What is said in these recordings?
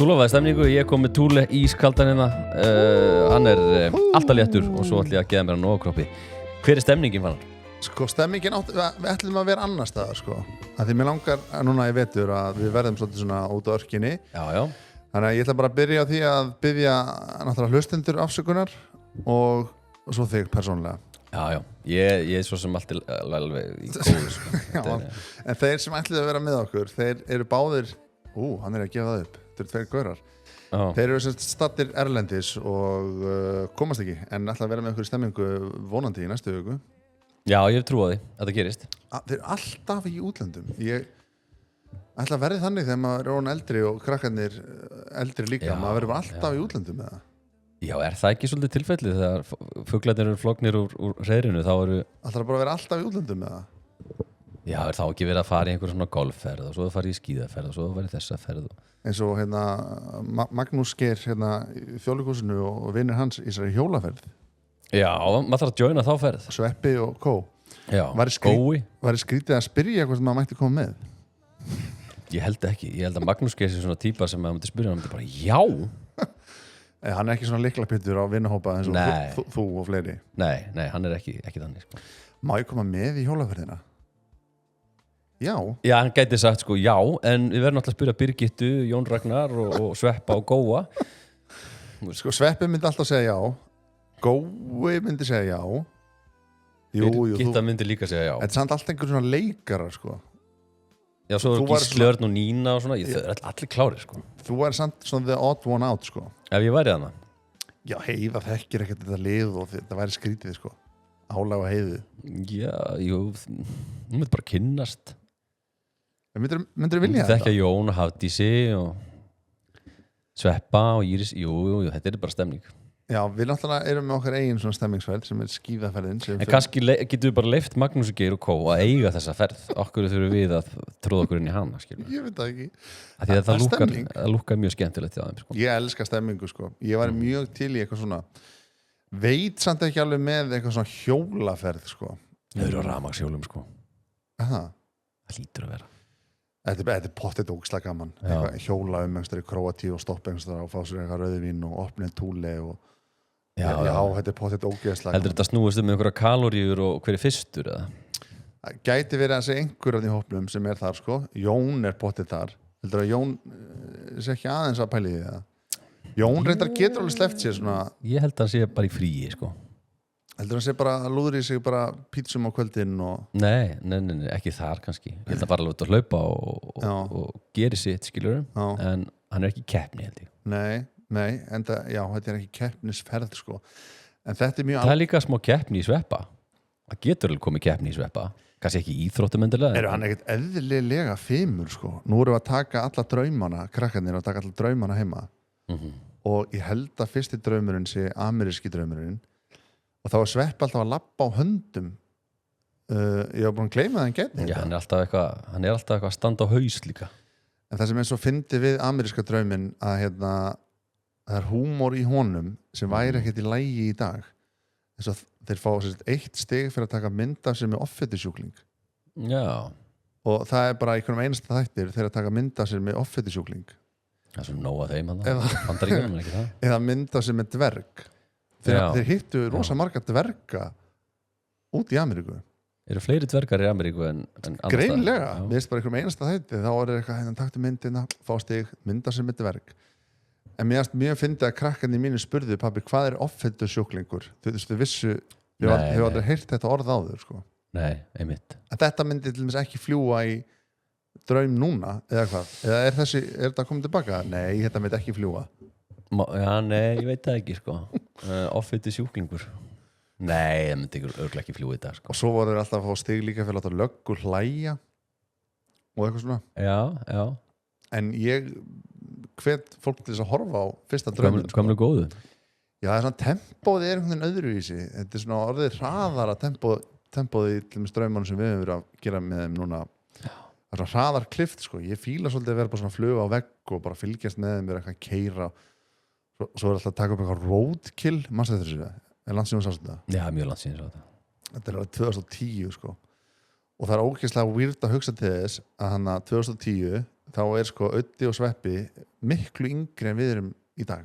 Túlofaði stemningu, ég kom með Túle ískaldan hérna Hann alltaf léttur og svo ætla ég að geða mér hann nógkroppi Hver stemningin fann hann? Sko stemmingin við ætlum að vera annar staðar sko að því mér langar núna í vetur að við verðum svolítið svona út á örkinni Já Þannig að ég ætla bara að byrja á því að biðja náttúrulega hlustendur afsökunar og svo þig persónulega Já, ég svo sem allt alveg í góðu sko. En þeir sem ætluðu að vera með okkur þeir eru báðir, hann að gefa það upp þetta eru tveir gaurar Þeir eru sem stattir erlendis og komast ekki en ætla að vera með okkur í stemmingu vonandi í næstu viku Já, ég trú á því, þetta gerist Þeir eru alltaf í útlöndum Ég ætla að verði þannig þegar maður er orðinn eldri og krakkarnir eldri líka maður verður bara alltaf í útlöndum með það Já, það ekki svolítið tilfellið þegar fuglarnir eru flognir úr hreiðrinu þá eru Ætla bara að vera alltaf í útlöndum með það Já, þá ekki verið að fara í einhver svona golfferð og svo að fara í skíðaferð og svo að fara í þessa ferð eins og Magnús Geir í Þjóðleikhúsinu og vinir hans í þessari hjólaferð Já, maður þarf að joina þá ferð Sveppi og Kó Já, Var skrítið að spyrja hvað sem maður mætti koma með? Ég held ekki, ég held að Magnús Geir sé svona típa sem maður myndi spyrja hann myndi bara já Hann er ekki svona lyklapittur á vinnahópa eins og þú og fleiri Nei, hann er ekki þannig sko. Má ég koma með í hjólaferðina? Já, hann gæti sagt sko já en við verðum alltaf að spyrja Birgittu, Jón Ragnar og Sveppa og Góa Sko Sveppi myndi alltaf segja já Gói myndi segja já Birgitta myndi líka segja já Þetta er samt alltaf einhver svona leikarar sko Já, svo eru Gísli Örn og Nína og svona þau eru allir klárir sko Þú er samt svona the odd one out sko Ef ég væri þarna Já, Heiða þekkir ekkert þetta lið og þetta væri skrítið sko Álag og Heiðu Já, hún myndi bara kynnast Myndirðu vilja þetta? Þekkja Jón og Hafdísi og Sveppa og Íris Jú, þetta er bara stemning Já, við náttúrulega erum með okkar eigin svona stemmingsferð sem er skíðaferðin En kannski getum við bara leyft Magnús Geir og Kó að eiga þessa ferð Okkur þurfum við að tróða okkur inn í hana Ég veit það ekki Það lúkkar mjög skemmtilegt hjá þeim sko. Ég elska stemmingu sko Ég var mjög til í eitthvað svona Veit samt ekki alveg með eitthvað svona hjólaferð sko Þau eru á rafmagnshjólum sko Það lítur að vera Þetta er pottið ógeðslega gaman Hjóla einhverstaðar í Króatíu og stoppa einhverstaðar og fá sér eitthvað rauðvín og opnið Túle og Já, þetta er pottið ógeðslega Heldur þetta snúist einhverja kaloríur og hver er fyrstur eða? Það gæti verið að segja einhver af því hópnum sem er þar sko Jón er pottið þar Heldur að Jón sé ekki aðeins að pæli því það Jón reyndar getur alveg sleppt sér svona Ég held að hann sé bara í fríi sko Heldur hann sé bara að lúðri sig bara pítsum á kvöldin og Nei, ekki þar kannski Ég held að bara að hlaupa og geri sitt skilur en hann er ekki keppni held ég Nei, þetta er ekki keppnisferð sko en þetta er mjög Það er líka smá keppni í Sveppa Það getur alveg komið keppni í Sveppa kannski ekki íþróttum endilega Hann ekkert eðlilega fimur sko Nú erum við að taka alla draumana krakkarnir að taka alla draumana heima og ég held að fyrsti draumurinn sé ameríski draumurinn og þá er Sveppa alltaf að labba á höndum ég var búin að gleyma það en geti Já, hann er alltaf eitthvað að standa á haus líka En það sem eins og fyndi við ameríska drauminn að það er húmor í honum sem væri ekkert í lægi í dag þess að þeir fá eitt stig fyrir að taka mynd af sér með offitusjúkling Já og það er bara einhvernum einasta þættir þeir að taka mynd af sér með offitusjúkling Það er svona nóg að þeim Bandaríkjunum, ekki það? Eða mynd af sér með dverg þeir hittu rosa marga dverga út í Ameríku Eru fleiri dvergar í Ameríku en Greinlega, við veist bara einhverjum einasta þætti þá er eitthvað hérna taktu myndina fá stig mynd af sér með dverg En mér fyndi að krakkarnir mínu spurðu pabbi hvað er offitusjúklingur Þau vissu, þau aldrei heyrt þetta orð áður sko. Nei, einmitt En þetta myndi til dæmis ekki fljúa í draum núna eða hvað eða er þetta komið tilbaka? Nei, þetta myndi ekki fljúa Já, nei, ég veit það ekki sko offitusjúklingur Nei, það myndi örugglega ekki fljúa í dag sko. Og svo voru þeir alltaf að fá stig líka fyrir að láta löggur hlæja og eitthvað svona Já En ég hvet fólk til þess að horfa á fyrsta drauminn Hvað er góðu? Já, það er svona tempóð er einhvern veginn öðruvísi Þetta er svona orðið hraðara tempóð í til með draumanum sem við hefum verið að gera með þeim núna Það er svona hraðar klift sko Ég fíla svolítið að vera bara svona fluga á vegg og bara fylgjast með þeim, vera eitthvað að keyra Svo er alltaf að taka upp eitthvað roadkill mannstu þetta þessu, er landsíðum sást þetta? Já, mjög landsíðum Þetta er alveg 2010 sko og það er ógeðslega weird að hugsa til þess að hann að 2010 þá sko Öddi og Sveppi miklu yngri en við erum í dag.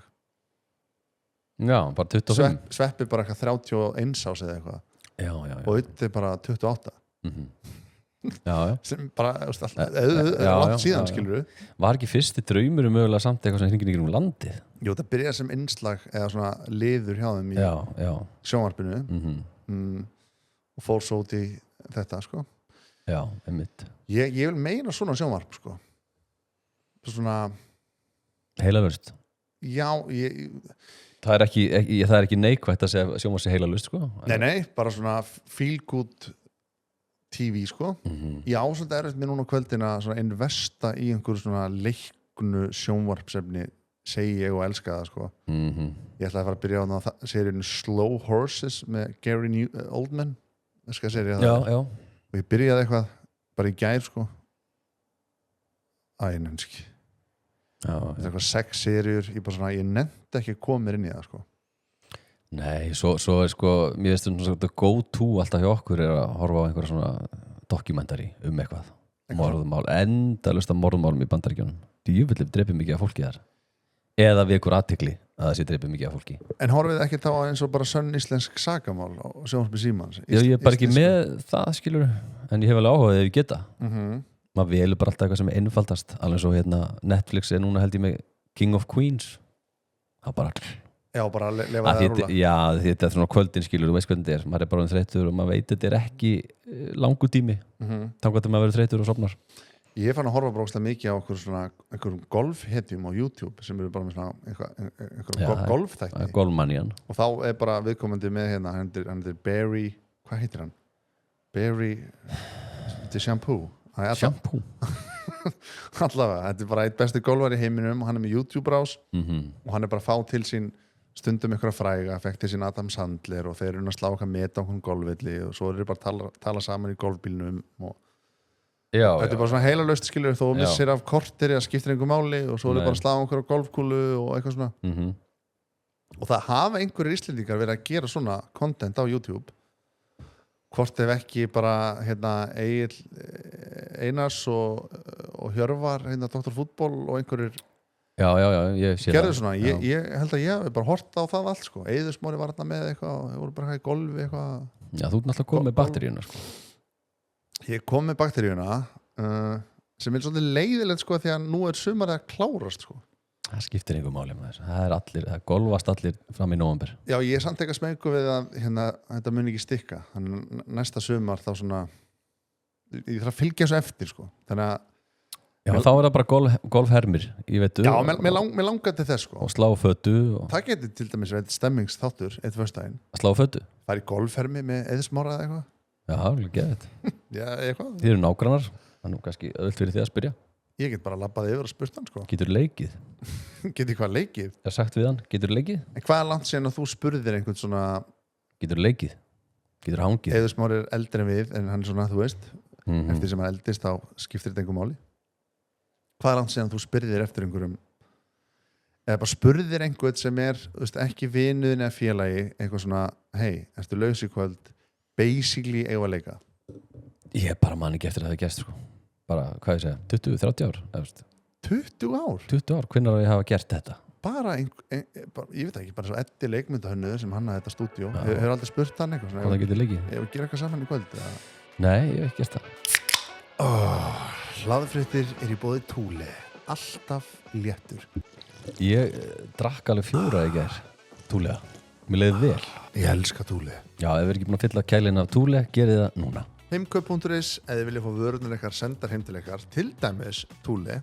Já, bara 25. Sveppi bara eitthvað 31 ás eða eitthvað Já. og Öddi bara 28 Já. sem bara langt síðan skilur við. Var ekki fyrsti draumur mögulega samt eitthvað sem hringir um landið? Jú, það byrjaði sem innslag eða svona liður hjá þeim í sjónvarpinu og fór svo út í þetta sko. Já, einmitt. Ég vil meina svona sjónvarp sko. Svona heilalust. Já, það er ekki neikvætt að segja sjónvarp sé heilalust sko. Nei, bara svona feel good TV sko. Já, svolítið erfitt mér núna á kvöldina að investa í einhverju svona leiknu sjónvarpsefni segi ég og elska það sko. Ég ætlaði að fara að byrja á það seríunni Slow Horses með Gary Oldman serið það. Já. Og ég byrjaði eitthvað bara í gær sko. Nenski þetta er eitthvað 6 seríur ég nefndi ekki að koma mér inn í það sko. Nei, svo er sko mér veist svona go to alltaf hjá okkur er að horfa á einhverja svona dokumentari eitthvað morðmál, endalaust af morðmálum í Bandaríkjunum. Djöfull dreipir mikið af fólki þar eða við ykkur athygli að það sé dreipir mikið af fólki. En horfið ekki þá eins og bara sönn íslensk sakamál á sjónvarpi Símans? Já, ég er bara ekki með það skilur en ég hef alveg áhugað ef ég geta. Maður velur bara alltaf eitthvað sem er einfaldast alveg svo Netflix er núna held ég með King of Queens það bara bara lefa það að rúla. Já, þetta er svona kvöldin skilur, þú veist hvernig þetta er maður er bara þreyttur og maður veit þetta er ekki langur tími þannig að maður verður þreyttur og sofnar. Ég fann að horfa brókslega mikið á einhverjum golfhetjum á YouTube sem eru bara með svona einhverjum golfþætti. Golfmanían. Og þá er bara viðkomandi með hann er Barry, hvað heitir hann? Barry þetta er shampoo. Shampoo? Allavega, þetta er bara eitt besti golfar í heiminum og hann er með YouTube-rás og hann er bara að fá til sín stundum ykkur að fræga, fekk til sín Adam Sandler og þeir eru að slá okkar meta á einhvern golfvelli og svo eru bara að tala saman í golfbílnum og þetta er bara svona heilalöst skilur þó missir af kortir eða skiptir einhver máli og svo eru bara að slá okkur á golfkúlu og eitthvað svona og það hafa einhverjir Íslendingar verið að gera svona content á YouTube hvort ef ekki bara Egill Einars og Hjörvar Dr. Fútból og einhverjir ég sé gerðu svona, ég held að ég hef bara hort á það allt sko, Eiður Smári var með eitthvað og þeir voru bara í golfi eitthvað. Já, þú ert náttúrulega komið með bakteríuna sko. Ég kom með bakteríuna sem er svolítið leiðilegt sko því að nú er sumarið að klárast sko. Það skiptir einhver máli með þessu, það golfast allir fram í nóvember. Já, ég er samt ekki að smengu við að þetta mun ekki stikka, þannig næsta sumar þá svona ég þarf að fylgja þessu eftir sko, þannig að Já, þá er það bara golfhermir í vetu. Já, mér langar til þess sko. Og slá fötu. Það getur til dæmis verið stemmingsþáttur eitt föstudaginn. Að slá fötu? Það er í golfhermi með Eið Smára eða eitthvað. Já, það er geðið. Já, eitthvað. Þið eru nágrannar, það er nú kannski öðvöld fyrir því að spyrja. Ég get bara labbað yfir og spurt hann sko. Getur leikið? Getur hvað leikið? Ég har sagt við hann, getur leikið? En hvað er langt síðan að þú spurðir einhvern svona Getur leikið? Getur hangið? Eið Smári er eldri en við en hann er svona, þú veist, eftir sem hann eldist þá skiptir þetta einhver máli. Hvað er langt síðan þú spurðir eftir einhverjum eða bara spurðir einhvern sem er ekki vinuðin eða félagi eitthvað svona, hei, ertu laus í kvöld basically eigum að leika? Ég bara man ekki eftir að það gæst sko. Bara, hvað ég segja, 20-30 ár 20 ár? 20 ár, hvernig har ég hafa gert þetta? Bara, ég veit ekki, bara svo Eddi leikmyndahönnuður sem hannaði þetta stúdíó hefur aldrei spurt hann eitthvað hvað það getur leikið? Ég hef gera eitthvað saman í kvöld Nei, ég hef ekki gert það Hlaðfréttir er í boði Thule alltaf léttur. Ég drakk alveg 4 í gær Thule, mér leiði vel. Ég elska Thule. Já, ef við erum ekki búin að fylla kælinn af Thule, gerið það núna. Heimkaup.is eða vilja fá vörurnar ykkar sendar heim til ykkar, til dæmis Thule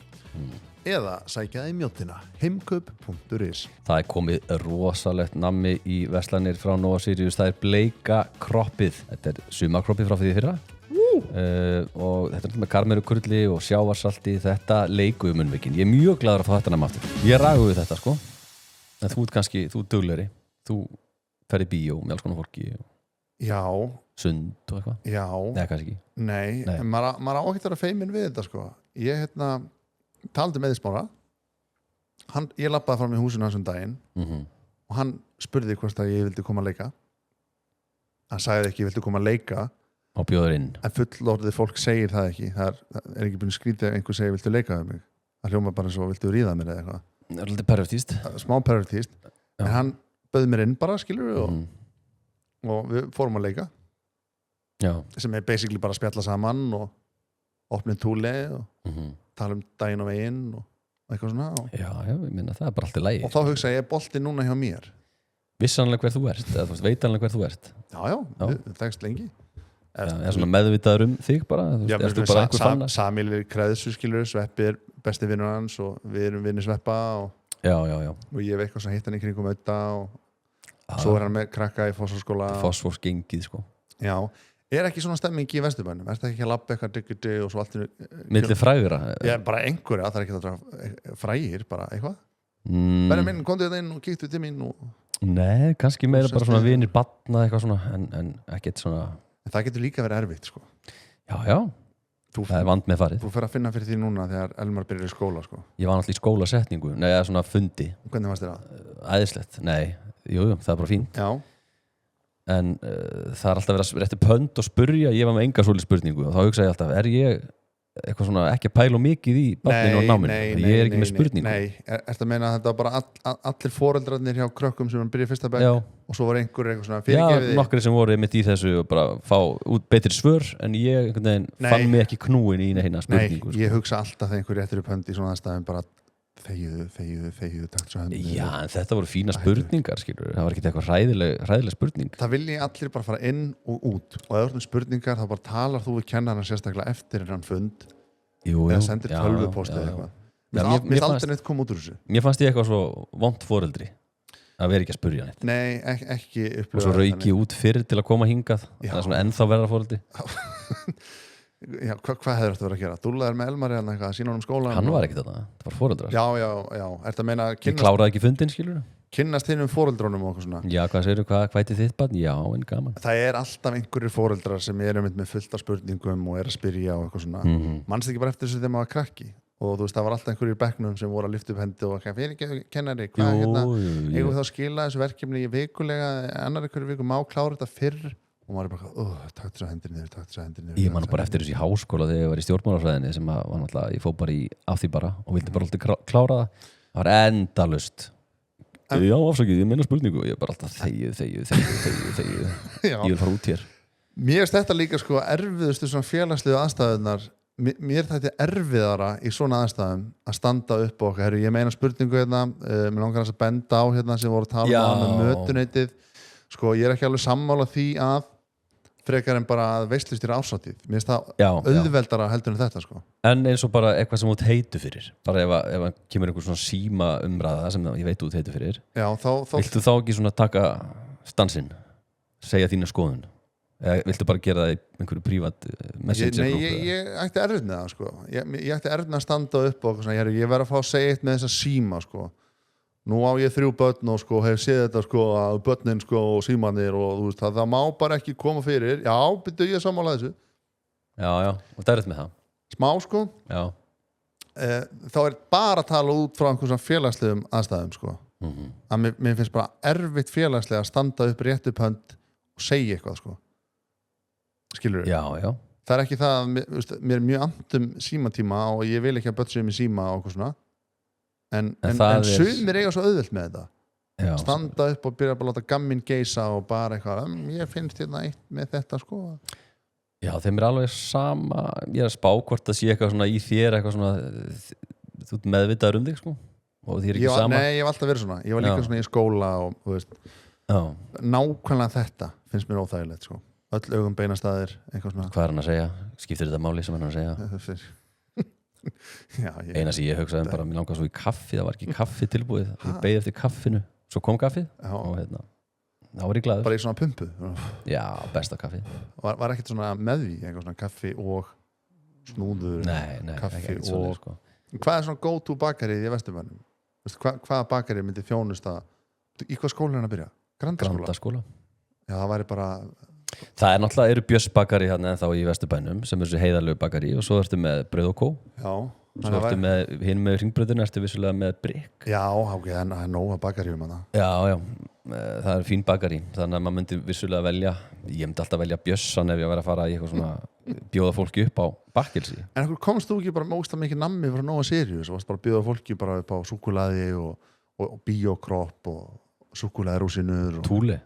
eða sækja það í mjóttina. Heimkaup.is. Það er komið rosalegt nammi í verslanir frá Nova Sirius, það er bleika kroppið. Þetta er sumarkroppið frá því fyrra. Og þetta er með karmerukurli og sjávarsalti, þetta leiku munnvikin. Ég er mjög gladur að fá þetta namn aftur. Ég rægu við þetta sko. En þú ert kannski, þú er duglegri. Þú fer í bíó með alls konar fólki. Já. Sund og eitthvað. Já. Nei, kannski ekki. Nei. En maður á ekki að vera feimin við þetta sko. Ég taldi með Eið Smára. Ég labbaði fram í húsinu hans daginn og hann spurði hvort að ég vildi koma að leika. Hann sagði ekki, vildi koma að leika. Og bjóður inn. En fullorðið fólk segir það ekki. Það er ekki búin að skrýta ef einhver segir viltu leika við mig. það hljóma bara eins og viltu ríða mér eða eitthvað Það er lítið pervertíst. smá pervertíst, en hann bauð mér inn bara, skilur og við fórum að leika Já. sem er basically bara að spjalla saman og opnið túli og tala daginn og veginn og eitthvað svona Já, ég minna það er bara allt í lagi. og þá hugsa ég bolti núna hjá mér Vissanlega hver þú ert, eða þú veist, veitanlega hver þú ert. já, við þekkst lengi Já, svona meðvitaður þig bara, þú veist, ertu bara einhver fannar. Samílir Kreðsu, skilur, Sveppi er besti vinnur hans og við erum vinnir Sveppa og Já. og ég hef eitthvað sem hitt hann í kringum auðvitað og svo er hann með krakka í Fossárskóla Fosforsgengið, sko. Já, er ekki svona stemming í Vesturbænum? Er þetta ekki að labba eitthvað digguti og svo allt Milli frægra? Já, bara einhverja, það er ekki það frægir, bara eitthvað Benni minn, komdu þetta inn og kíktu til mín og... Nei, kannski meira bara svona vinir batna eitthvað svona, en ekkert svona En það getur líka verið erfitt, sko Já, það er vand með farið. Þú fer að finna fyrir því núna þegar Elmar byrjar í skóla, sko Ég var náttúrulega í skólasetningu, nei, eða svona fundi. Hvernig varst þér það? Æðislegt, nei, jú, það er bara fínt. Já En það er alltaf verið að rétti pönd og spurja, ég var með enga svolítið spurningu og þá hugsa ég alltaf, er ég eitthvað svona ekki að pæla mikið í barninu og náminu? Ég er ekki með spurningu. Nei, ertu að meina að þetta var bara allir foreldrarnir hjá krökkum sem byrja í fyrsta bekk og svo var einhver eitthvað svona fyrirgefið? Já, nokkri sem voru mitt í þessu og bara fá út betri svör en ég einhvern veginn fann mig ekki knúin í neina spurningu. Nei, ég hugsa alltaf þegar einhver réttur upp hönd í svona aðstæðum bara þegiðu, takt svo hönd. Já, en þetta voru fína spurningar, skilur. Það var ekki eitthvað hræðileg spurning. Það vilji allir bara fara inn og út og ef þú erum spurningar þá bara talar þú við kennarinn sérstaklega eftir hann fund eða sendir tölvupóst eða eitthvað. Mér aldrei neitt kom út úr þessu. Mér fannst ég eitthvað svo vont foreldri að vera ekki að spurja neitt. Nei, ekki upplifa. Og svo rauki út fyrir til að koma hingað. Það er svona ennþá verða foreldri. Já, hvað hefur þetta verið að gera? Dúllaður með Elmari eða eitthvað, sína honum skólan? Hann var ekki þetta, það var foreldrar. Já, ertu að meina Ég kláraði ekki fundin, skilur? Kynnast hinn foreldrunum og eitthvað svona? Já, hvað segirðu, hvað heitir þitt barn? Já, en gaman. Það er alltaf einhverjir foreldrar sem eru með fullt af spurningum og er að spyrja og eitthvað svona. Manst ekki bara eftir þessu þegar maður var krakki og þú veist, það var alltaf einhverjir í bekknum sem voru að lyfta upp hendi og fyrirkennari, hvað eigum við þá að skila þessu verkefni vikulega, annar einhverju viku má klára þetta fyrr og maður er bara, takt þess að hendir niður Ég man bara eftir þessu í háskóla þegar ég var í stjórnmálafræðinni sem var náttúrulega, ég fór bara í af því bara og vildi bara alltaf klára það var endalaust Já, afsakið, ég meina spurningu ég er bara alltaf þegið ég vil fara út hér Mér finnst þetta líka sko erfiðustu svona félagslegu aðstæðunar mér þetta erfiðara í svona aðstæðum að standa upp og okkar, ég meina spurningu hérna, mér langar að benda á hérna sem voru að tala með mötuneytið sko, ég er ekki alveg sammála því að frekar en bara að veislustýra árshátíð mér finnst það auðveldara heldur en þetta sko. En eins og bara eitthvað sem út heitu fyrir bara ef kemur einhver svona síma umræða sem ég veit út heitu fyrir viltu þá ekki svona taka stansinn segja þína skoðun eða viltu bara gera það í einhverju prívat messenger Nei, ég ætti erfitt með það sko. ég ætti erfitt með að standa upp og svona, ég verð að fá að segja eitt með þessa síma sko. Nú á ég 3 börn og sko, hef séð þetta sko, að börnin sko, og símanir og þú veist, það má bara ekki koma fyrir já, byrju ég sammála þessu Já, og það er þetta með það smá sko þá er bara að tala út frá einhversum félagslegum aðstæðum sko. Að mér finnst bara erfitt félagslega að standa upp rétt upp hönd og segja eitthvað sko. Skilur Já Það er ekki það að mér er mjög andum símatíma og ég vil ekki að börn sér með síma og eitthvað svona en sumir eiga svo auðvelt með þetta standa upp og byrja bara að láta gamminn geisa og bara eitthvað, ég finnst hérna eitt með þetta sko Já, þeim er alveg sama ég er að spá hvort að sé eitthvað svona í þér eitthvað svona þú ert meðvitaður þig sko og því er ekki sama Nei, ég hef alltaf verið svona, ég var líka svona í skóla og þú veist nákvæmlega þetta finnst mér óþægilegt sko öll augum beinastæðir, eitthvað svona Hvað er hann að segja? Skiptir þetta máli sem hann að segja? Eina sem ég hugsaði bara mér langar svo í kaffi, það var ekki kaffi tilbúið ég beið eftir kaffinu, svo kom kaffið og hérna, þá var ég glaður bara í svona pumpu Já, besta kaffið var ekkert svona með því, eitthvað svona kaffi og snúður Nei, kaffi og svoleið, sko. Hvað er svona go to bakarið í Vesturbænum? Hvaða bakarið myndi þjónusta í hvað skóla er hann að byrja? Grandaskóla Já, það væri bara Það er náttúrulega, eru Björns bakari hérna ennþá í Vesturbænum sem er þessu heiðarlegu bakari og svo ertu með Brauð og Kó Svo ertu með hinn með hringbröðinu, ertu vissulega með brikk. Já, ok, það er nóga bakaríum hana. Já, það er fín bakarí. Þannig að maður myndi vissulega velja, ég myndi alltaf velja Bjössan ef ég væri að fara í eitthvað svona bjóða fólki upp á Bakkelsi. En okkur komst þú ekki bara með ógeðslega mikið nammi frá Nóa Sirius og varst bara að bjóða fólki bara upp á súkkulaði og bíókropp og súkkulaðirúsinur og... Túli.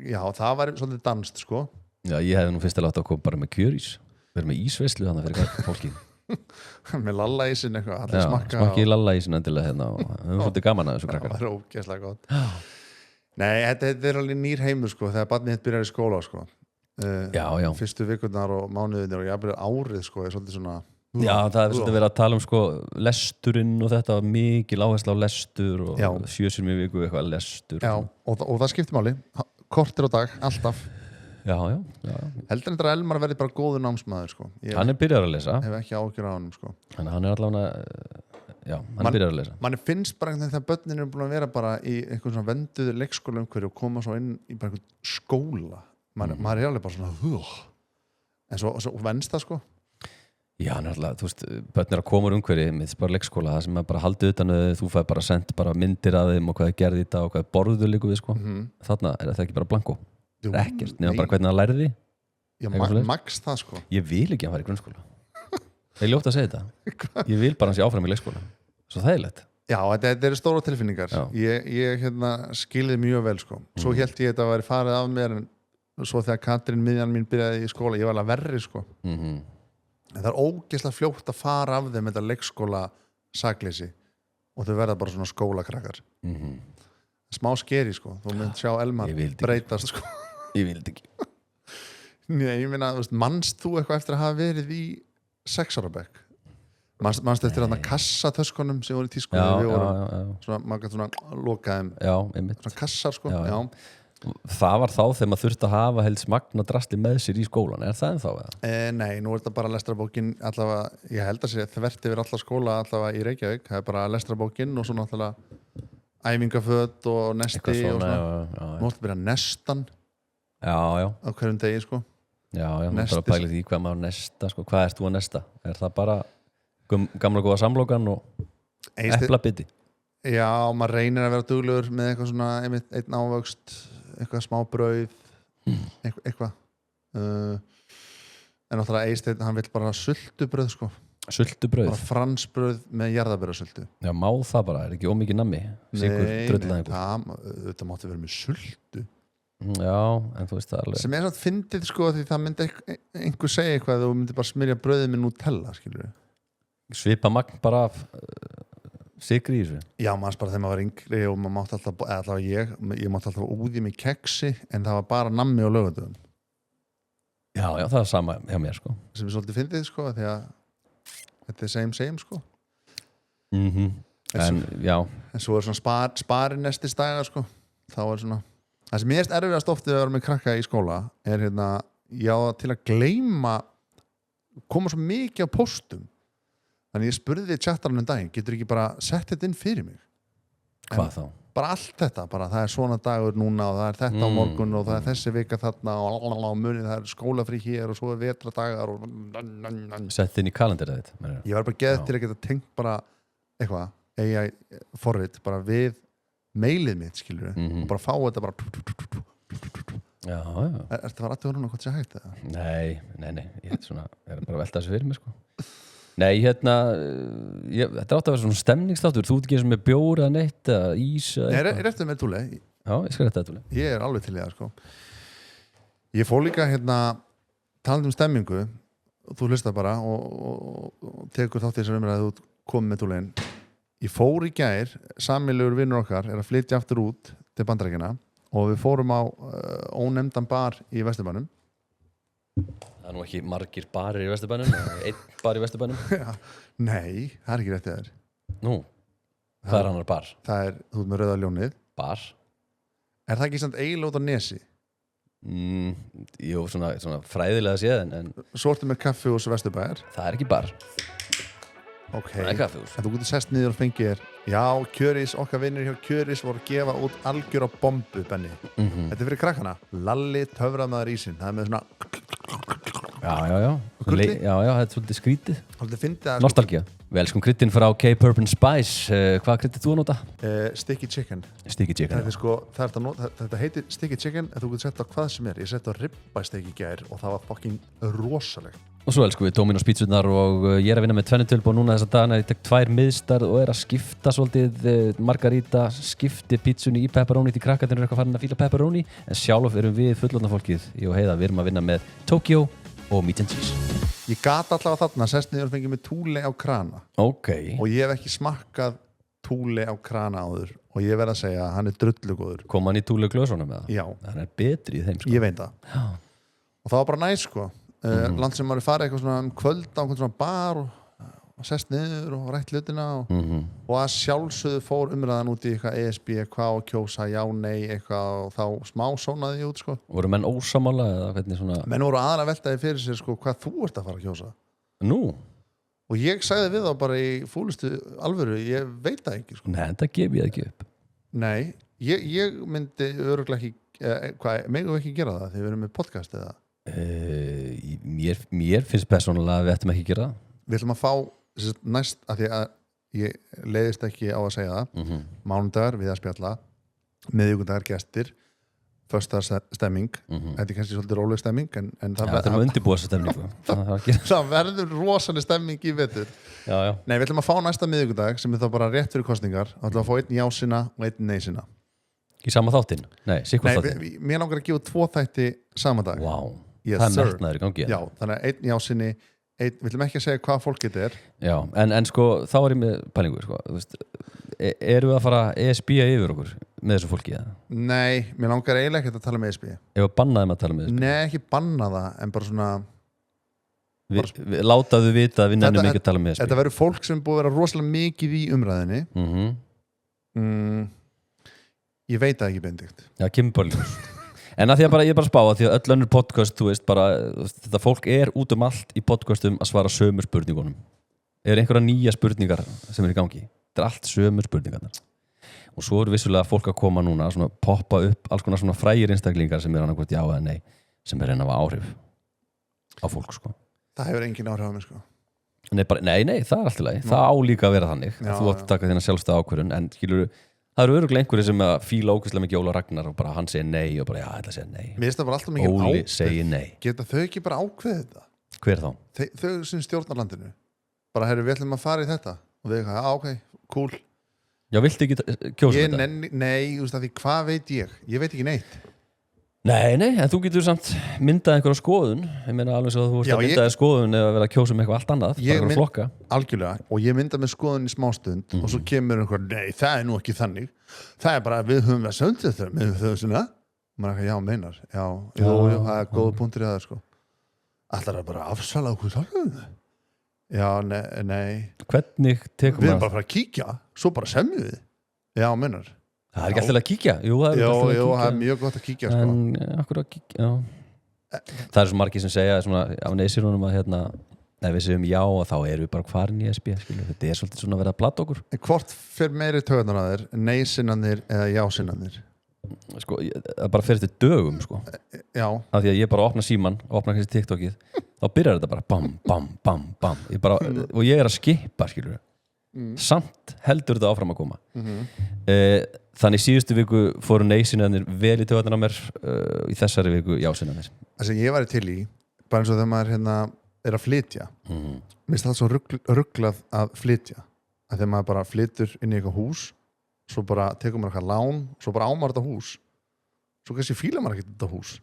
Já, það var svolítið danst, sko. Já, ég hefði nú fyrst að láta að koma bara með kjörís. Verið með ísveislu þannig fyrir fólki. Með lallaísin eitthvað, allir smakka. Já, smakki lallaísin endilega hérna og það er svolítið gaman að þessu krakkar. Það er ógeðslega gott. Nei, þetta er alveg nýr heimur, sko, þegar barnið þitt byrjar í skóla, sko. Já. Fyrstu vikurnar og mánuðinir og jafnvel árið, sko, er svolítið svona... Já, það er svolítið verið að tala sko, lesturinn og þetta var mikil áhersla á lestur og 7 sinnum í viku eitthvað lestur. Já, og það skiptir máli. Kortir á dag, alltaf. Já. Heldur þetta að Elmar verði bara góður námsmaður, sko. Hann er byrjar að lesa. Hef ekki ágjör á honum, sko. Hann er allavega, hann er byrjar að lesa. Manni finnst bara þegar börnin eru búin að vera bara í einhvern svona venduðu leikskóla umhverju og koma svo inn í bara einhvern skóla. Maður er alveg bara svona, en svo venst það, sko. Já, náttúrulega, þú veist, börn er að koma umhverju með bara leikskóla, það sem er bara haldið utan þú fær bara sendt bara myndir að þeim og hvað er gerði í dag og hvað er borðuðu líku við, sko. Þarna er það ekki bara blankó. Ekkert, nefnum bara hvernig það lærði. Já, max það, sko. Ég vil ekki að fara í grunnskóla. Það er ljótt að segja þetta. Ég vil bara hans í áfram í leikskóla. Svo þægilegt. Já, þetta eru stóra tilfinningar. Ég skilði mjög vel, sko. Svo hélt ég þetta að væri farið af mér en svo þegar Katrín miðjan mín byrjaði í skóla, ég var alveg verri, sko. En það er ógeðslega fljótt að fara af þeim þetta leikskóla sakleysi og þau verða bara svona skólakrakkar. Smá skeri, sko. Þú mynd sjá Elmar breytast, sko. Ég vildi ekki. Nei, ég meina, manst þú eitthvað eftir að hafa verið í 6 ára bekk? Manst eftir þarna kassatöskunum sem voru í tísku? Já. Svona, maður gæti svona lokaðum. Já, einmitt. Svona kassar, sko. Já. Það var þá þegar maður þurfti að hafa helst magna drasli með sér í skólan. Er það ennþá eða? Nei, nú er þetta bara lestrarbókin allavega, ég held að sé þvert yfir alla skóla allavega í Reykjavík. Það er bara lestrarbókin og svo náttúrulega æfingaföt og nesti og svona. Nú ætti að byrja nestan. Já. Á hverjum degi, sko. Já, nú bara pæli því hvað maður nesta, sko. Hvað ert þú að nesta? Er það bara gamla góða samlokan og eplabiti? Já, maður reynir að vera duglegur með eitthvað svona einn ávöxt, eitthvað smá brauð, eitthvað. En náttúrulega Eysteinn, hann vill bara sultubrauð, sko. Sultubrauð? Bara fransbrauð með jarðarberjasultu. Já, má það bara, er ekki ómikið nammi? Nei, þetta mátti vera með sultu. Já, en þú veist það alveg. Sem er svona fyndið, sko, því það myndi einhver segja eitthvað, þú myndi bara smyrja brauðið með Nutella, skilur við. Svipa magn bara af sykri í þessu. Já, maður bara þegar maður var yngri og maður mátti alltaf, eða ég mátti alltaf úði mig keksi, en það var bara nammi og laugardöfum. Já, það er sama hjá mér, sko. Sem er svolítið fyndið, sko, því að þetta er same, sko. En, já. En svo er svona sparinesti stæða, sko. Þá er svona það sem ég erst erfiðast ofta að vera með krakka í skóla er til að gleyma koma svo mikið á póstum. Þannig ég spurði chattarinn daginn, getur ekki bara sett þetta inn fyrir mig? Hvað þá? Bara allt þetta, bara það er svona dagur núna og það er þetta á morgun og það er þessi vika þarna og munið það er skólafrí hér og svo er vetradagar og sett inn í kalendir þetta? Ég var bara geðið til að geta tengt bara eitthvað, AI forrit bara við mailið mitt, skilur við, og bara fá þetta bara Já. Ertu að fara aðtöða núna hvort sé hægt það? Nei, ég er bara að velta þessu fyrir mig, sko. Nei, þetta átt að vera svona stemningsþáttur. Þú ert ekki eins og með bjór eða neitt eða ís eða eitthvað? Nei, réttið með túli. Já, ég skal rétta túli. Ég er alveg til í það, sko. Ég fór líka talandi stemmingu og þú hlustar bara og tekur þátt í þessar umræðu að þú komið með túliðin. Ég fór í gær, sameiginlegur vinur okkar er að flytja aftur út til Bandaríkjanna og við fórum á ónefndan bar í Vesturbænum. Það er nú ekki margir barir í Vesturbænum, einn bar í Vesturbænum. Nei, það er ekki rétt þér. Nú, hvað er annar bar? Það er, þú ert með Rauða ljónið. Bar. Er það ekki samt eiginlega út á Nesi? Jú, svona fræðilega séð en... Svo ertu með kaffihús Vesturbæjar? Það er ekki bar. Ok, en þú getur sest niður og fengið þér. Já, Kjöris, okkar vinnir hjá Kjöris voru að gefa út algjör á bombu, Benni. Þetta er fyrir krakkana. Lalli töframaður ísinn. Það er með svona Já, Kryddi? já, þetta er svolítið skrítið. Svolítið fyndið að Nostalgía. Við elskum kryddin frá Cape Urban Spice. Hvað kryddið þú að nota? Sticky chicken. Sticky chicken. Þetta er sko, þetta heitir sticky chicken en þú getur sett á hvað sem er. Ég sett á ribbasteik í gær og það var fucking rosalegt. Og svo elskum við Dominos pítsurnar og ég er að vinna með tvennutölp og núna þessa dagana ég tek 2 miðstar og er að skipta svolítið margarita, skipti pítsunni í pepperoni til krakkarnir eitthvað farin að fíla pepperoni en sjálf erum við fullorðna fólkið ég og Heiða, við erum að vinna með Tokyo og Meat and Cheese. Ég gat allavega þarna sest niður og fengið með túli á krana Ok. og ég hef ekki smakkað túli á krana áður og ég verð að segja að hann er drullugóður. Kom hann í túlu glösunum með það? Já. Hann er betri í þeim sko. Ég veit það. Já. Og það var bara næs sko. Land sem maður farið eitthvað svona kvöld á einhvern svona bar og sest niður og rætt hlutina og að sjálfsögðu fór umræðan út í eitthvað ESB, hvað og kjósa, já, nei eitthvað og þá smá sónaði ég út sko. Voru menn ósamála eða hvernig svona? Menn voru aðalega veltaði fyrir sér sko hvað þú ert að fara að kjósa. Nú? Og ég sagði við þá bara í fúlustu alvöru, ég veit það ekki sko. Nei, þetta gef ég ekki upp. Nei, ég myndi örugglega ekki, megum við ekki gera það þegar við erum með podcast eða? Mér finnst persónulega að við ættum ekki að gera það. Við ætlum að fá næst, af því að ég leiðist ekki á að segja það mánudagar við að spjalla miðvikudagar gestir föstudagar stemming þetta er kannski svolítið róleg stemming en það verður að undirbúa þessa stemningu það verður rosaleg stemming í vetur já. Nei, við ætlum að fá næsta miðvikudag sem er þá bara rétt fyrir kosningar og ætlum að fá einn jásina og einn neysina í sama þáttinn? Nei, mér langar að gefa 2 þætti sama dag wow. Yes, það er metnaður í gangi já, þannig að einn jásinni við ætlum ekki að segja hvað fólk þetta er já, en sko, þá er ég með pælingu sko, erum við að fara ESB yfir okkur með þessu fólki eða? Nei, mér langar eiginlega ekki að tala með ESB Ef að banna þeim að tala með ESB? Nei, ekki banna það, en bara svona við látaðu vita að við nennum ekki að tala með ESB Þetta verður fólk sem er búið að vera rosalega mikið í umræðinni Ég veit það ekki, Benedikt Já, kemur bara En að því að ég bara spá að því að öll önnur podcast, þú veist, bara þetta fólk er út allt í podcastum að svara sömu spurningunum. Er einhverja nýja spurningar sem er í gangi? Þetta er allt sömu spurningarnar. Og svo eru vissulega fólk að koma núna, svona poppa upp alls konar svona frægir einstaklingar sem er annarkvort já eða nei, sem er reyna að hafa áhrif á fólk, sko. Það hefur engin áhrif á mig, sko. Nei, það er allt í lagi. Það á líka að vera þannig. Já, þú átt að taka þína sjálfstæða ákvörðun, en skilur það eru örugglega einhverjir sem að fíla ógeðslega mikið Óla Ragnar og bara hann segir nei og bara já, þetta segir nei. Mér finnst það bara alltaf mikið Óli segir nei. Geta þau ekki bara ákveðið þetta? Hver þá? Þau sem stjórnar landinu. Bara, herru, við ætlum að fara í þetta. Og þau eitthvað, ok, cool. Já, viltu ekki kjósa þetta? Nei, þú veist að því, hvað veit ég? Ég veit ekki neitt. Nei, en þú getur samt myndað einhverja skoðun. Ég meina alveg svo að þú vorst að myndaði skoðun eða vera að kjósa um eitthvað allt annað. Bara flokka. Algjörlega. Og ég mynda með skoðun í smástund og svo kemur einhver, nei, það er nú ekki þannig. Það er bara, við höfum að sönda þetta með þau svona. Maður ekki, já, meinar. Já, það er góða punktur í það, sko. Ætlar það bara að afsala okkur þarfum? Já, nei. Hvernig tekum við erum bara að fara að kíkja, svo bara semjum við. Já, meinar. Það er ekki alltaf að kíkja. Jú, það er mjög gott að kíkja, sko. En okkur að kíkja, já. Það er svo margir sem segja svona af neysirunum að hérna ef við segjum já og þá erum við bara hvarin í SB skilur. Þetta er svolítið svona að vera að plata okkur. En hvort fer meiri töðunar að þér? Nei-sinnanir eða já-sinnanir? Sko, það bara fer eftir dögum, sko. Já. Af því að ég bara opna síman, opna kannski TikTokið, þá byrjar þetta bara bam, bam, bam, bam. Og ég er að skipa, skilur. Samt heldur þetta áfram að koma. Þannig síðustu viku fóru nei-sinnanir vel í töðunar á mér, í þessari viku já-sinnanir. Það sem ég væri til í, bara eins og þegar maður er að flytja. Mér finnst það svo rugglað að flytja. Að þegar maður bara flytur inn í eitthvað hús, svo bara tekur maður eitthvað lán, svo bara ámar þetta hús. Svo kannski fílar maður ekki þetta hús.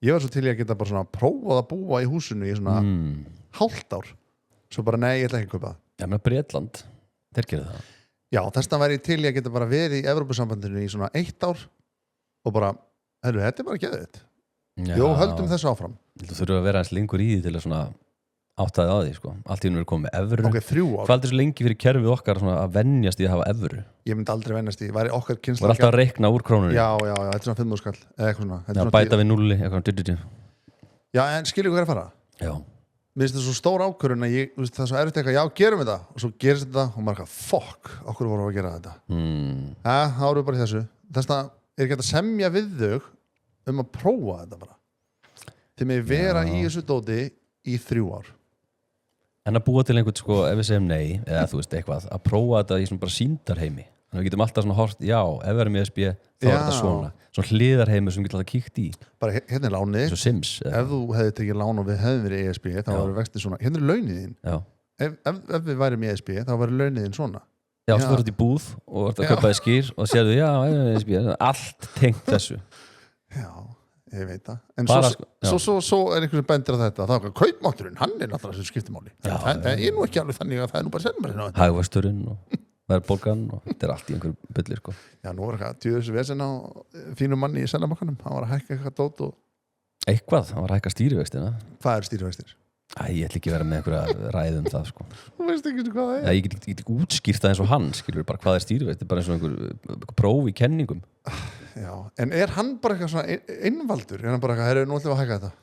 Ég var svo til í að geta bara svona prófað að búa í húsinu í svona hálft ár. Svo bara nei, ég ætla ekki að kaupa það. Já, með Bretland, þeir gerðu það. Já, þess vegna væri ég til í að geta bara verið í Evrópusambandinu í svona 1 ár og bara, þetta er bara geðveikt. Jó, höldum þessu áfram. Þú þurfum að vera eins lengur í því til að svona áttaði á því, sko. Allt í hún verið komið með evru. Ok, 3 ár. Hvað er svo lengi fyrir kerfið okkar svona að venjast í að hafa evru? Ég myndi aldrei venjast í, væri okkar kynslóð. Var alltaf að reikna úr krónunni. Já, þetta er svona 5.000 skall, eða eitthvað svona. Já, bæta við 0, eitthvað. Já, en skilur hvað er að fara? Já. Mér finnst þetta svo stór ákvörðun að það er svo erfitt eitthvað, já, gerum þetta. Og svo gerist þetta og maður eitthvað, fuck, okkur vorum við að gera þetta. Það árum við bara í þessu. Þess að er ekki hægt að semja við þau að prófa þetta bara. Þegar við vera í þessu dóti í 3 ár. En að búa til einhvern sko, ef við segjum nei eða þú veist eitthvað, að prófa þetta í svona bara sýndarheimi þannig að við getum alltaf svona hort, já, ef við erum í ESB þá er þetta svona hliðarheimi sem við getum alltaf kíkt í Bara hérna er lánið, eins og Sims ef þú hefði tekið lán og við hefðum verið í ESB þá var vexti svona, hérna er launin þín ef við værum í ESB þá var launin þín svona Já, svo fyrir þetta í búð og verður að kaupa þér skýr og sérðu, já, ESB, allt tengt þessu Já, ég veit það en Bara, svo er einhver sem bendir á þetta þá er kaupmátturinn, hann er náttúrulega sem skiptimáli það er nú ekki alveg þannig að það er nú bara sennum Hagvöxturinn og verðbólgan og þetta er allt í einhver bullir sko. Já, nú var eitthvað tjóðis vesen á fínum manni í Seðlabankanum, hann var að hækka eitthvað dót og Eitthvað, hann var að hækka stýrivextina Hvað eru stýrivextir? Ég ætla ekki að vera með einhverja ræðum það sko. Þú veist ekki hvað það er? Ég get ekki útskýrt það eins og hann skilur bara hvað er stýrivexti, bara eins og einhver próf í kenningum Já, en er hann bara eitthvað svona innvaldur? Er hann bara eitthvað, herru, nú ætlum við að hækka þetta?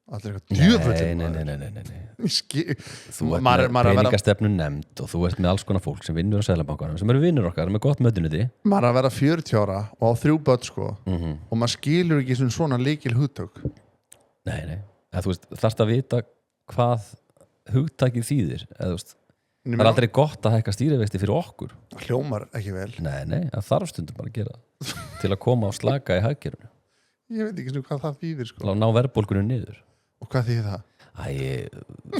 Allir eitthvað djöfullin Nei Þú ert með peningastefnu nefnd og þú ert með alls konar fólk sem vinnur á Seðlabankanum sem eru vinnur okkar, með gott mötuniti Maður að vera 40 ára og á 3 börn sko og maður skilur ekki svona líkil hugtök Nei, þú veist, þarfst að vita hvað hugtakið þýðir eða, veist, það er aldrei gott að hækka stýrivexti fyrir okkur Hljómar ekki vel Nei, það þarf stundum bara að gera til að koma á slaka í hagkerfinu Ég veit ekki svona hvað það þýðir sko. Til að ná verðbólgunum niður Og hvað þýðir það?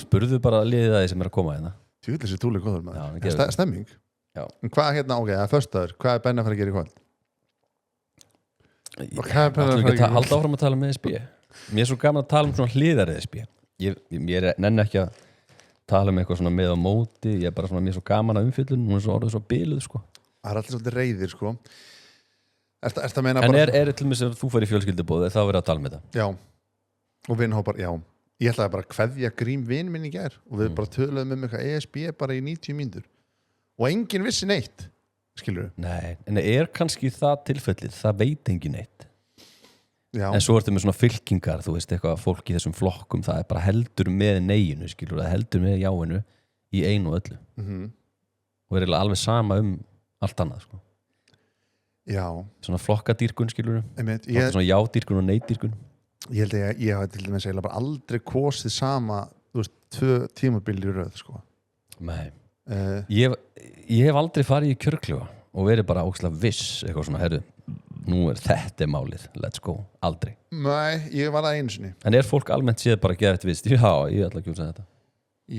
Spurðu bara liðið það sem er að koma hérna Tjúvill þessi túli góður maður Stemming Já. En hvað hérna, ok, það er föstudagur Hvað er Benni að fara að gera í kvöld? Halda áfram að tala með ESB Mér er svo gaman að tala svona hliðar ESB Ég nenni ekki að tala um eitthvað svona með á móti Ég er bara svona, mér er svo gaman að umfyllun Hún er svo orðið svo biluð sko. Það er allir svolítið reiðir sko. Ertu að meina En bara er til og með sem þú fær í fjölskyldubóði þá verður að tala með það Já, og vinhópar, já Ég ætlaði bara að kveðja Grím vin minn í gær og við bara töluðum eitthvað ESB bara í 90 mínútur og enginn vissi neitt skilur við? Nei, en er kannski það tilfellið það veit enginn neitt Já. En svo ertu með svona fylkingar þú veist eitthvað fólk í þessum flokkum það er bara heldur með neginu skilur það heldur með jáinu í einu og öllu og er alveg sama allt annað sko. Já. Svona flokkadýrkun skilur svona jádýrkun og neydýrkun Ég held að ég hafi til dæmis eiginlega bara aldrei kosið sama, þú veist, 2 tímabil í röð, sko. Nei. Ég hef aldrei farið í kjörklefa og verið bara ógeðslega viss, eitthvað svona, herru, nú er þetta málið, let's go, aldrei. Nei, ég var það einu sinni. En er fólk almennt séð bara að gefa þetta vist? Já, ég ætla ekki að segja þetta.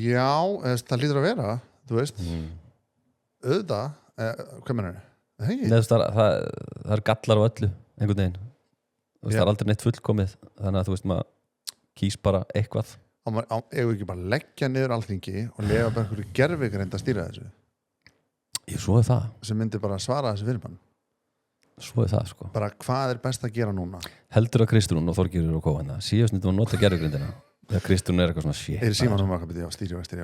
Já, það lítur að vera, þú veist. Auðvitað, hvað mennur? Það er gallar á öllu, einhvern veginn. Það er aldrei neitt fullkomið þannig að þú veist maður kýs bara eitthvað Ef ekki bara leggja niður alþingi og lega bara einhverju gervigreind að stýra þessu Svo er það sem myndi bara svara þessu fyrir mann Svo er það sko Bara hvað er best að gera núna Heldur að Kristrún og Þorgerður og Kóhana síðast nýttum að nota gervigrindina þegar Kristrún er eitthvað svona shit Er símanum að byrja á stýrivextir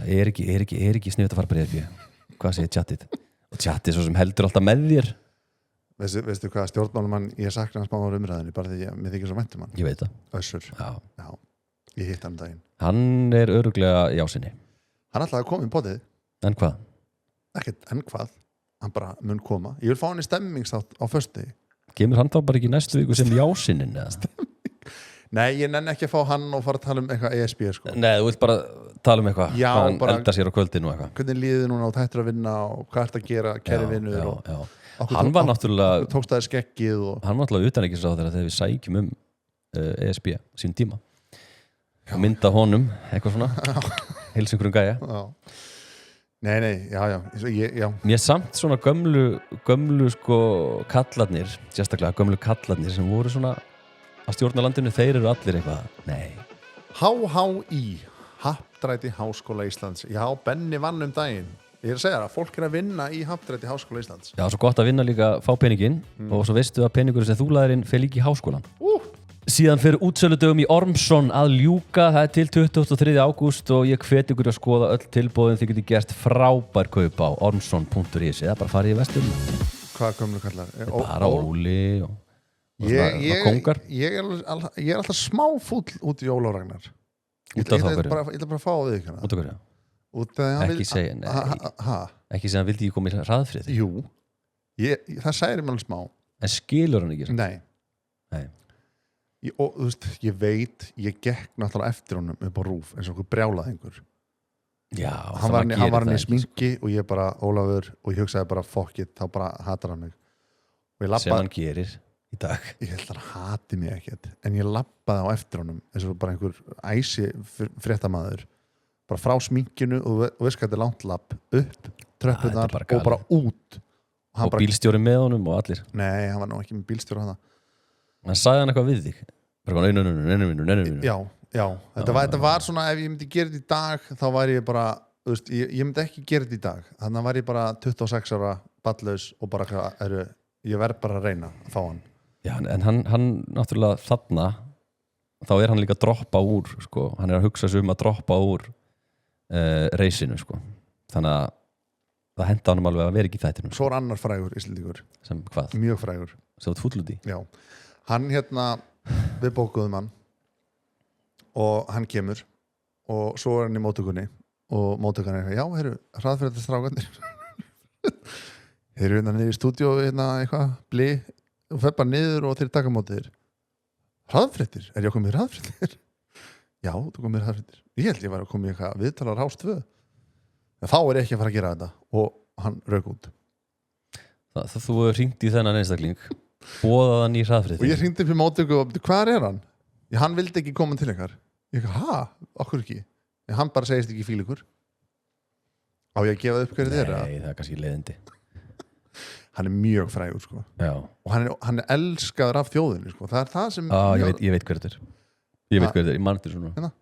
Er ekki sniðut að fara bara eða Hvað segir tjattið? Og tjattið svo sem heldur alltaf með þér Veistu hvað stjórnmálumann ég sakna hans máður umræðinu bara því að mér þykir svo væntum hann Ég veit það Össur Já. Ég hitt hann daginn Hann er örugglega jásinni Hann ætlaði að koma í potið En hvað? Ekkert en hvað Hann bara mun koma Ég vil fá hann í stemmingstátt á föstudegi Kemur hann þá bara ekki næstu viku sem jásinnin? Nei, ég nenni ekki að fá hann og fara að tala um eitthvað ESB sko. Nei, þú vilt bara tala um eitthvað Já, hann bara eldar sér á kvöldinu og eitthvað Hvernig líður núna og tættir að vinna og hvað ert að gera kæri vinnur og Hann var náttúrulega tókst það skeggið og Hann var náttúrulega utanríkisráðherra þegar við sækjum ESB sín tíma og mynda honum eitthvað svona heilsingurum gæja Nei, já Mér samt svona gömlu sko kallarnir sérstaklega gömlu kallarnir sem voru svona að stjórna landinu, þeir eru allir eitthvað Nei HHÍ Happdrætti Háskóla Íslands Já, Benni vann daginn Ég er að segja það, fólk er að vinna í Happdrætti Háskóla Íslands Já, svo gott að vinna líka, fá peninginn og svo veistu að peningur sem þú laðir inn fer líka í háskólan Síðan fyrir útsöludögum í Ormsson að ljúka það er til 23. ágúst og ég hvet ykkur að skoða öll tilboðin þið getur gert frábær kaup á ormsson.is eða bara farið í vesturinn Hvað gömlu kallar? Bara Óli og kongar Ég er alltaf smá fúll út í Óla og Ragnar Út af þá hverju? Ég ætla bara að fá við ykkur Út af hverju? Ekki segja, nei Ekki segja hann vildi ég koma í hraðfrið Jú, það særi mér alveg smá En skilur hann ekki? Nei og þú veist, ég veit ég gekk náttúrulega eftir honum upp á rúf eins og okkur brjálaðingur Já, hann var hann í sminki og ég bara Ólafur og ég hugsaði bara fuck it, þá bara hatar hann mig og ég sem hann gerir í dag ég held að hann hati mig ekkert en ég labbaði á eftir honum eins og bara einhver æsi fréttamaður bara frá sminkinu og veist hvað þetta er langt labb upp tröppunar og bara út og bílstjóri með honum og allir nei, hann var nú ekki með bílstjóri hann sagði hann eitthvað við þig bara neinu já, þetta var svona ef ég myndi gera þetta í dag þá væri ég bara veist, ég myndi ekki gera þetta í dag þannig að væri ég bara 26 ára ballaus og bara ég verð bara að reyna að fá hann já, en hann náttúrulega þarna þá er hann líka að droppa úr sko. Hann er að hugsa sig að droppa úr reisinu sko. Þannig að það henda honum alveg að vera ekki í þættinum svo er annar frægur Íslendingur sem hvað? Mjög frægur Svo fúll út í? Já, hann við bókuðum hann og hann kemur og svo er hann í móttökunni og móttökan er eitthvað, já, heyrðu, hraðfréttastrákarnir heyrðu niður í stúdíó eitthvað, bli og fer bara niður og þeir taka mótið þér hraðfréttir, er ég að koma í hraðfréttir? Já, þú komið í hraðfréttir ég held ég var að koma í eitthvað viðtalar Rás 2 en þá er ég ekki að fara að gera þetta og hann rauk út Þú hringdi í þennan einstakling boðaði hann í hraðfréttir og ég hringdi upp í móttöku og hvað er hann? Hann vildi ekki koma til ykkar ég okkur ekki hann bara segist ekki fíl ykkur á ég að gefa upp hverju þér Nei, það er kannski leiðindi hann er mjög frægur sko. og hann er elskaður af þjóðinni sko. það er það sem ég veit hver þetta er ég mann þetta svona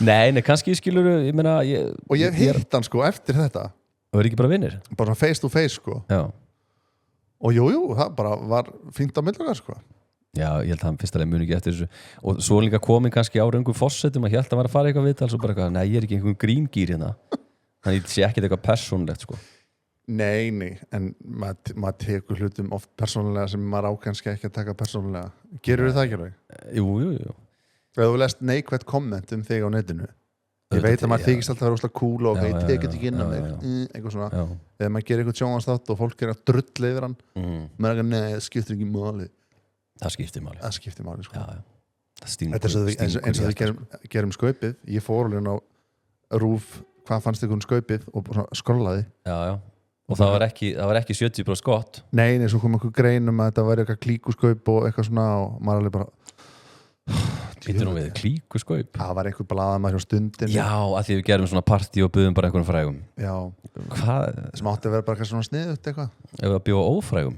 Nei, kannski skilur ég meina og ég hitt hann sko eftir þetta og er ekki bara vinnir bara face to face sko Já. og jú, það bara var fínt á millogar sko Já, ég held að hann fyrstulega muni ekki eftir þessu og svo líka komin kannski á röngum fossetum að ég held að var að fara eitthvað viðtal svo bara eitthvað, nei, ég er ekki einhvern gríngýr hérna þannig ég sé ekkert eitthvað persónulegt sko Nei, en maður tekur hlutum oft persónulega sem maður ákannski ekki að taka persónulega gerur það ekki alveg? Jú Ef þú lest neikvætt komment um þig á netinu ég veit að maður þykist alltaf að vera óslega cool og ég tekið ekki inn á mig eitthvað svona, þegar maður gerir eitthvað sjónvarsþátt og fólk er að drulla yfir hann maður er ekki, nei, það skiptir ekki máli Það skiptir máli sko. Þetta er eins og við gerum skaupið ég fór alveg á rúf hvað fannst ykkur skaupið og skrollaði Já og það var ekki 70% gott Nei, svo kom einhver grein að þetta væri eitthvað klíkuskaup og eitthvað svona og maður alveg bara Býttu nú við klíkuskaup Það var einhver blaðamaður hjá Stundin Já, að því við gerum svona partí og buðum bara einhverjum frægum Já Hvað? Sem átti að vera bara eitthvað svona sniðugt eitthvað Ef við að bjóða ófrægum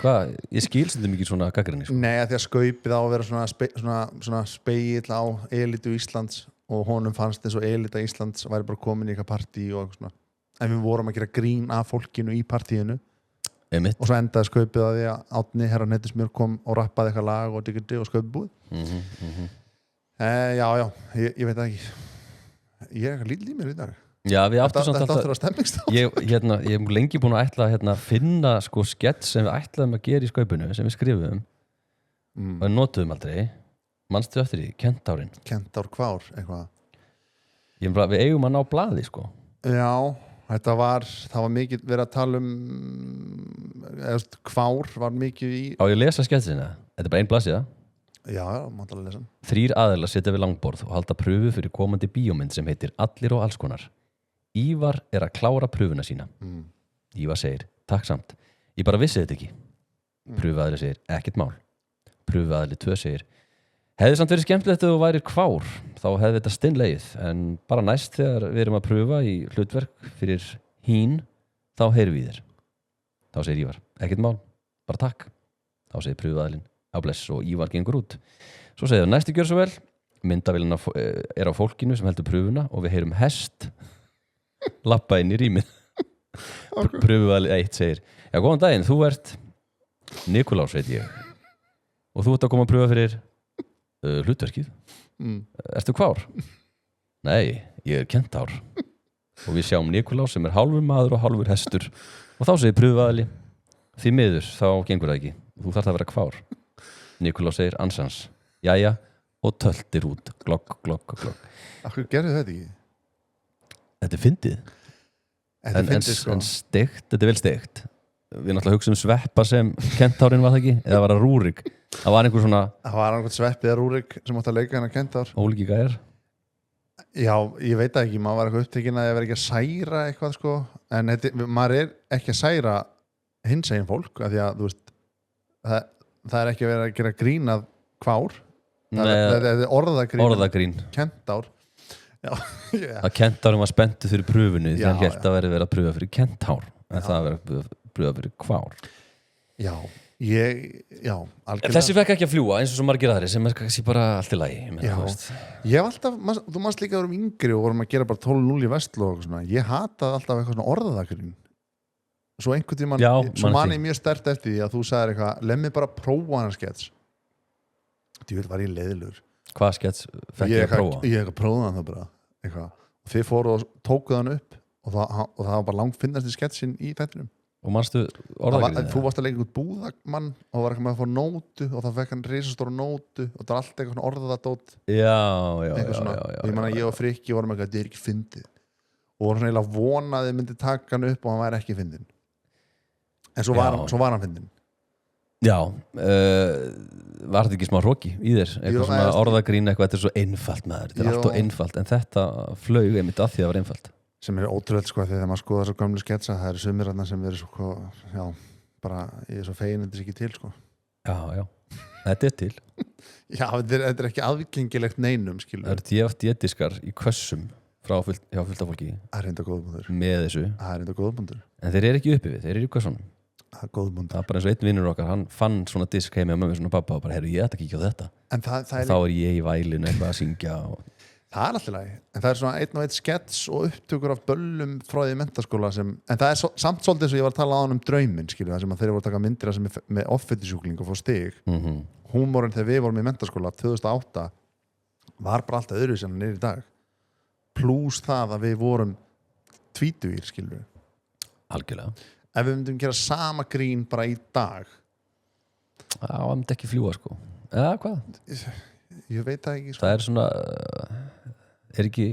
hvað? Ég skil sem þetta mikið svona gaggrinni sko. Nei, að því að skaupið á að vera svona speill á elitu Íslands og honum fannst eins og elita Íslands væri bara komin í eitthvað partí og eitthvað svona en við vorum að gera grín af fólkinu í partíinu Einmitt. Og svo endaði skaupið að því að Átni herra Nettismjör kom og rappaði eitthvað lag og diggerdi og skaupið búið Já, ég veit ekki ég er eitthvað lítil í mér í dag Já, við áttum samt alltaf Þetta áttur að stemmingstátt Ég er lengi búin að ætla að finna sko skets sem við ætlaðum að gera í skaupinu sem við skrifum og við notuðum aldrei manstu eftir því, Kentár Kvár eitthvað Við eigum að ná blaði sko Já það var mikið verið að tala Kvár var mikið í Á ég að lesa sketsina? Þetta er bara ein blaðsíða Já, mátt alveg lesa 3 aðilar sitja við langborð og halda pröfu fyrir komandi bíómynd sem heitir Allir og alls konar Ívar er að klára pröfuna sína Ívar segir, takk samt Ég bara vissi þetta ekki Pröfuaðili segir, ekkert mál Pröfuaðili 2 segir Hefði samt verið skemmtilegt ef þú værir Kvár þá hefði þetta stinnlegið en bara næst þegar við erum að pröfa í hlutverk fyrir hín þá heyrum við þér Þá segir Ívar, ekkert mál, bara takk Þá segir pröfuaðilinn, á bless og Ívar gengur út Svo segir það, næstu gjör svo vel Myndavélina er á fólkinu sem heldur pröfuna og við heyrum hest lappa inn í rýmið Pröfuaðilinn 1 segir Já, góðan daginn, þú ert Nikulás, veit ég og þú ert að koma að pröfa fyrir hlutverkið Ertu Kvár? Nei, ég er Kentár og við sjáum Nikulás sem er hálfur maður og hálfur hestur og þá segir pröfuaðili því miður, þá gengur það ekki þú þarft að vera Kvár Nikulás segir ansans, jæja og töltir út, glokk, glokk, glokk Akkur gerðu þetta ekki? Þetta er fyndið en steikt, þetta er vel steikt við náttúrulega hugsaum Sveppa sem kentárin var það ekki, eða var það Rúrik? Það var einhver svona Það var einhvern Sveppi eða Rúrik sem átti að leika hennar kentar. ólíki gæjar. Já, ég veit það ekki, maður var eitthvað upptekinn að ég verði ekki að særa eitthvað sko, en maður ekki að særa hinsegin fólk, af því að þú veist það ekki að vera að gera grín að kvár, það er orðagrín kentár. Já, yeah. Að kentárin var spenntu fyrir pröfunni því hann hélt að verið að pröfa fyrir kentár en það að vera að pröfa fyrir kvár. Já, algjörlega. Þessi fekk ekki að fljúa eins og svo margir aðri sem kannski bara allt í lagi. Ég hef alltaf, þú manst líka að vera yngri og vorum að gera bara 12-0 í Vestló og svona, ég hataði alltaf eitthvað svona orðagrín. Svo einhvern tímann, svo man ég mjög sterkt eftir því að þú sagðir eitthvað, leið mig bara prófa hana skets. Þú var ég leiðilegur. Hvað skets fekk ég að prófa? Ég ekki að prófa hann það bara eitthvað. Og þið fóru og tókuð hann upp og það var bara langt finnast í sketsin í þettinum. Og manstu orðagrín? Þú varst að leika út búðamann og það var eitthvað með að fá nótu og það fekk hann risastóra nótu og það var allt eitthvað svona orðadót. Já. Og ég man að ég og Frikki vorum eitthvað, þetta ekki fyndið. Og vorum svona eiginlega vonaði myndi taka hann upp og hann væri ekki fyndin. En svo var hann fyndin. Já, var þetta ekki smá hroki í þér? Eitthvað svona orðagrín eitthvað, þetta er svo einfalt maður, þetta er allt og einfalt, en þetta flaug einmitt að því að það var einfalt. Sem er ótrúlega sko, þegar maður skoða þessar gamlu sketsa, það eru sumir sem verður svo, bara ég er svo fegin þetta er ekki til sko. Já, þetta er til. Já, þetta er ekki aðgengilegt neinum, skilur. Það eru DFD-diskar í kössum hjá fullta fólki. Það er reynda góðbundur. Með þessu. Það er reynda góðbundur. En þeir eru ekki uppi við, þeir eru í kössunum. Það er góðbundur. Það er bara eins og einn vinnur okkar, hann fann svona disk heim með mömmu svona pappa og bara, heyrðu, ég ætla ekki á þetta. En þá er ég í vælinu eitthvað að syngja og... Það er alltaf lagi, en það er svona einn og einn skets og upptökur af böllum frá því menntaskóla sem, en það er samt svolítið eins og ég var að tala á hann drauminn, skilju, það sem að þeir voru að taka myndir sem með offetisjúkling og fá stig. Húmorinn þegar við vorum í menntaskóla 2008 var bara alltaf öðru sem hann er í dag. Plús það að við vorum tvítugir, skilju. Algjörlega. Ef við myndum gera sama grín bara í dag. Það myndi ekki fljúa, sko. Eða hvað? Ég veit það ekki sko. Það er svona er ekki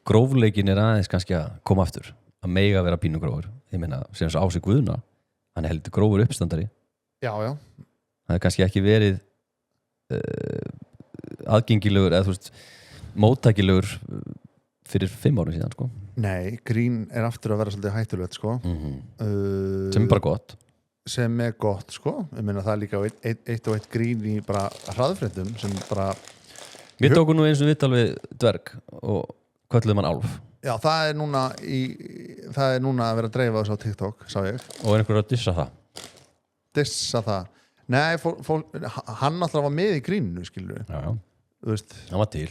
grófleikin er aðeins kannski að koma aftur að mega vera pínu grófur ég meina, sem svo Ási Guðna hann er heldur grófur uppstandari já það er kannski ekki verið aðgengilegur eða þú veist móttækilegur fyrir 5 árum síðan sko. Nei, grín er aftur að vera svolítið hættulegt sko. Sem er bara gott sem er gott sko, ég meina það er líka eitt og eitt grín í bara hraðfréttum sem bara Við tókum nú eins og viðtal við dverg og kölluðum hann Álf Já, það er núna að vera að dreifa þessu á TikTok, sá ég Og er einhver að dissa það? Dissa það? Nei, hann alltaf var með í gríninu, skilur við Já, þú veist hann var til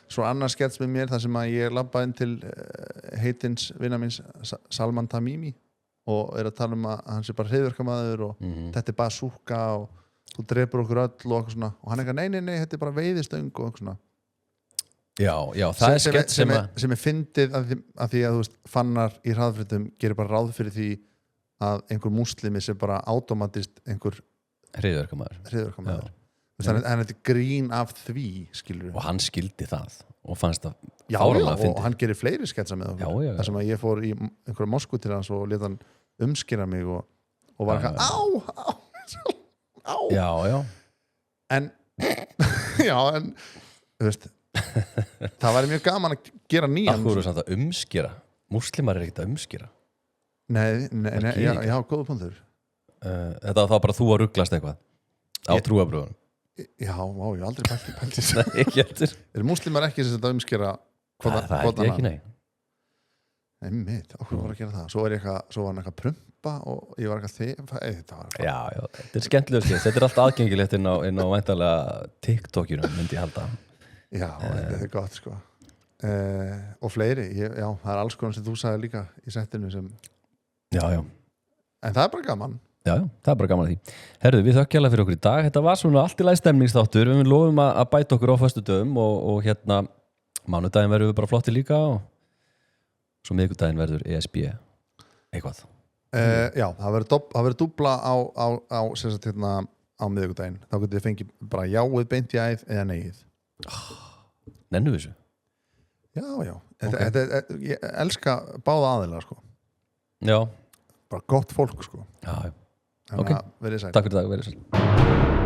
Svo annars skets með mér þar sem að ég labbaði inn til heitins vinnar míns Salman Tamimi og er að tala að hann sé bara hreiðverkamaður og þetta er bazooka og þú drepur okkur öll og eitthvað svona og hann er eitthvað, nei, þetta er bara veiðistöng og eitthvað svona Já, það er skets sem er fyndið að því að þú veist, fannar í hraðfréttum gerir bara ráð fyrir því að einhver múslimi sé bara automatist einhver hreiðverkamaður þannig að þetta er grín af því, skilur og hann skildi það og fannst það fáránlega fyndið og hann gerir fleiri sketsa með okkur já. þar sem að ég fór í einhverja Moskvu til hans og leta hann umskera mig og var eitthvað á Já en þú veist það væri mjög gaman að gera nýjan Akkur er samt að umskera múslimar er ekkert að umskera Nei, já, góða punktur Þetta var þá bara þú að rugglast eitthvað á trúabröðunum Já, ég hef aldrei pælt Nei, ekki eftir Er múslimar ekki sem þetta umskera Það er ekki, nei okkur var að gera það Svo var hann eitthvað prumpa og ég var eitthvað Já, þetta er skemmtilega skemmt Þetta er allt aðgengilegt inn á væntanlega TikTokinu, myndi ég halda Já, þetta er gott sko og fleiri, já, það er alls konar sem þú sagði líka í settinu sem Já En það er bara gaman Já, það er bara gaman að því Herðu, við þökkjala fyrir okkur í dag Þetta var svona allt í lagi stemningsþáttur Við lofum að bæta okkur á föstudögum og hérna mánudaginn verður við bara flotti líka og svo miðvikudaginn verður ESB eitthvað Já, það verður dúbla á sem sagt hérna á miðvikudaginn þá getur þið fengið bara jáið beint í æð eða neið Nennu þessu? Já, ég elska báða aðilega sko Já bara gott fólk sko. Já, já. Þannig Ok. að verið sæl Takk fyrir það, verið sæl.